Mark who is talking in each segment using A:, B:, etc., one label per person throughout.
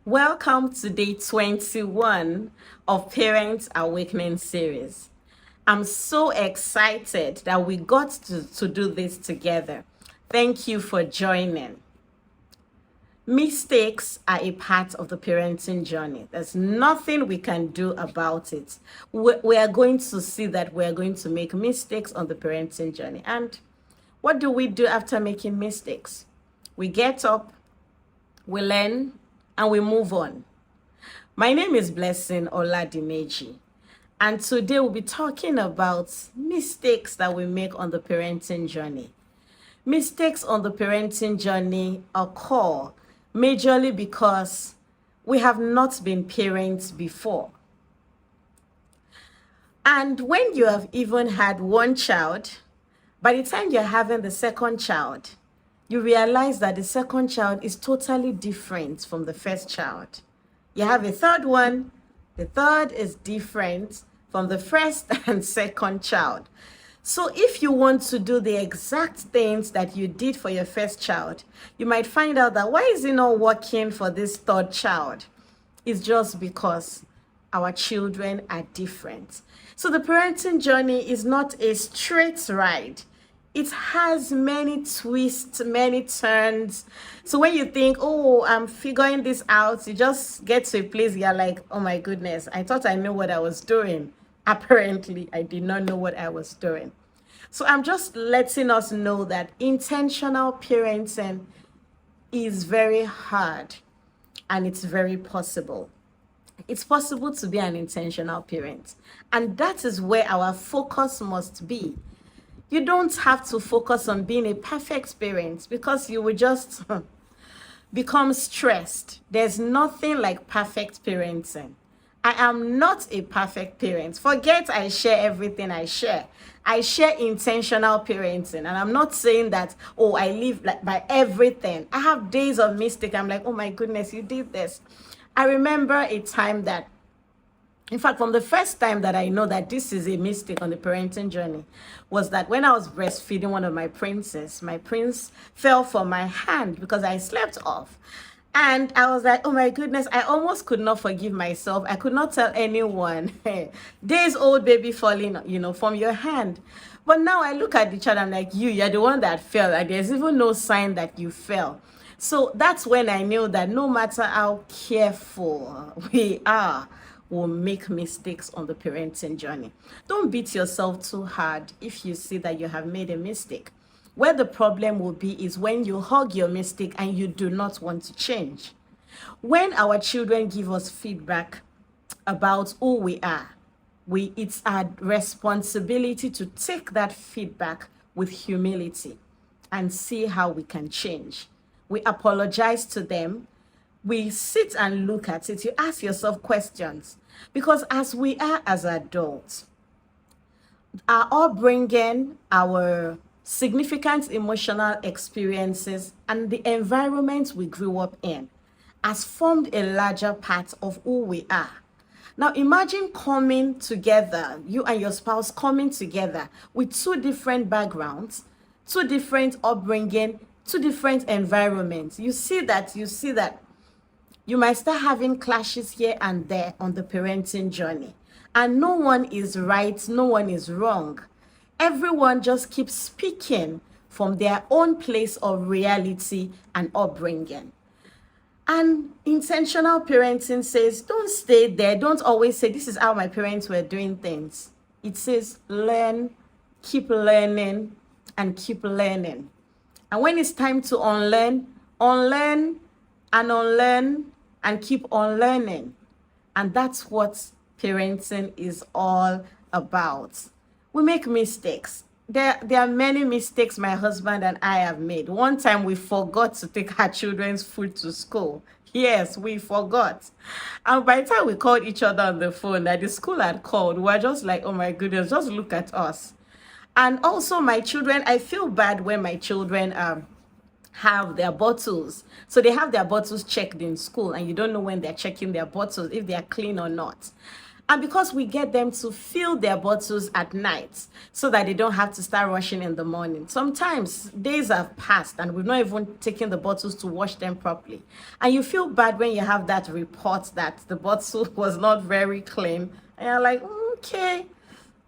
A: Welcome to day 21 of Parents Awakening series. I'm so excited that we got to do this together. Thank you for joining. Mistakes are a part of the parenting journey. There's nothing we can do about it. We are going to see that we are going to make mistakes on the parenting journey. And what do we do after making mistakes? We get up, we learn, and we move on. My name is Blessing Oladimeji, and today we'll be talking about mistakes that we make on the parenting journey. Mistakes on the parenting journey occur majorly because we have not been parents before. And when you have even had one child, by the time you're having the second child, you realize that the second child is totally different from the first child. You have a third one, the third is different from the first and second child. So if you want to do the exact things that you did for your first child, you might find out that why is it not working for this third child? It's just because our children are different. So the parenting journey is not a straight ride. It has many twists, many turns. So when you think, oh, I'm figuring this out, you just get to a place you're like, oh my goodness, I thought I knew what I was doing. Apparently, I did not know what I was doing. So I'm just letting us know that intentional parenting is very hard and it's very possible. It's possible to be an intentional parent. And that is where our focus must be. You don't have to focus on being a perfect parent because you will just become stressed. There's nothing like perfect parenting. I am not a perfect parent. Forget I share everything I share. I share intentional parenting. And I'm not saying that, oh, I live like by everything. I have days of mistake. I'm like, oh my goodness, you did this. I remember a time that, in fact, from the first time that I know that this is a mistake on the parenting journey was that when I was breastfeeding one of my princes, my prince fell from my hand because I slept off. And I was like, oh my goodness, I almost could not forgive myself. I could not tell anyone, hey, days old baby falling, from your hand. But now I look at the child, I'm like, you're the one that fell. Like, there's even no sign that you fell. So that's when I knew that no matter how careful we are, will make mistakes on the parenting journey. Don't beat yourself too hard if you see that you have made a mistake. Where the problem will be is when you hug your mistake and you do not want to change. When our children give us feedback about who we are, it's our responsibility to take that feedback with humility and see how we can change. We apologize to them. We sit and look at it. You ask yourself questions. Because as we are as adults, our upbringing, our significant emotional experiences, and the environment we grew up in has formed a larger part of who we are. Now imagine coming together, you and your spouse coming together with two different backgrounds, two different upbringing, two different environments. You see that you might start having clashes here and there on the parenting journey. And no one is right, no one is wrong. Everyone just keeps speaking from their own place of reality and upbringing. And intentional parenting says, don't stay there. Don't always say, this is how my parents were doing things. It says, learn, keep learning, and keep learning. And when it's time to unlearn and unlearn and keep on learning. And that's what parenting is all about. We make mistakes. There are many mistakes my husband and I have made. One time we forgot to take our children's food to school. Yes, we forgot. And by the time we called each other on the phone that the school had called, we were just like, oh my goodness, just look at us. And also my children, I feel bad when my children have their bottles. So they have their bottles checked in school and you don't know when they're checking their bottles, if they are clean or not. And because we get them to fill their bottles at night so that they don't have to start rushing in the morning. Sometimes days have passed and we've not even taken the bottles to wash them properly. And you feel bad when you have that report that the bottle was not very clean. And you're like, okay,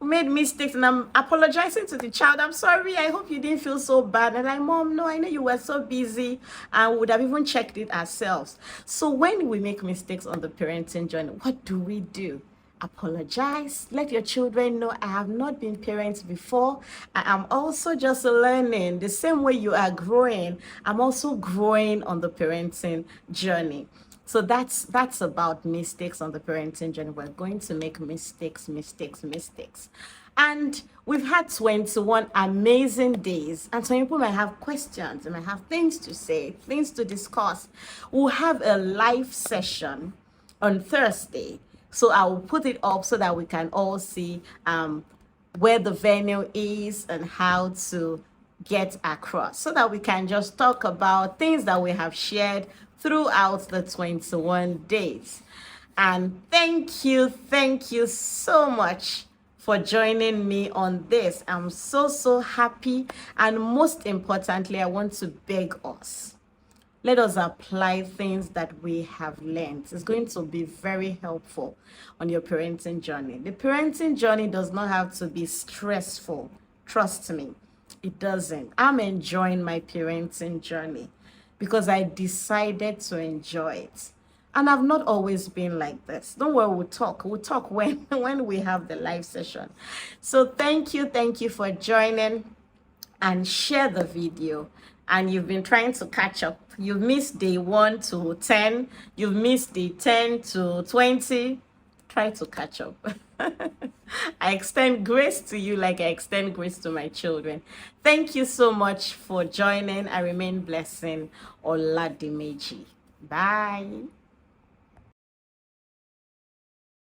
A: made mistakes, and I'm apologizing to the child. I'm sorry, I hope you didn't feel so bad. And I'm, Mom, no, I know you were so busy and would have even checked it ourselves. So when we make mistakes on the parenting journey, what do? Apologize, let your children know I have not been parents before. I am also just learning. The same way you are growing, I'm also growing on the parenting journey. So that's about mistakes on the parenting journey. We're going to make mistakes. And we've had 21 amazing days. And some people might have questions, and might have things to say, things to discuss. We'll have a live session on Thursday. So I will put it up so that we can all see where the venue is and how to get across, so that we can just talk about things that we have shared throughout the 21 days. And thank you so much for joining me on this. I'm so happy. And most importantly, I want to beg us, let us apply things that we have learned. It's going to be very helpful on your parenting journey. The parenting journey does not have to be stressful. Trust me, it doesn't. I'm enjoying my parenting journey because I decided to enjoy it. And I've not always been like this. Don't worry, we'll talk. We'll talk when we have the live session. So thank you for joining, and share the video. And you've been trying to catch up. You've missed day 1 to 10. You've missed day 10 to 20. Try to catch up. I extend grace to you like I extend grace to my children. Thank you so much for joining. I remain blessing. Oladimeji. Bye.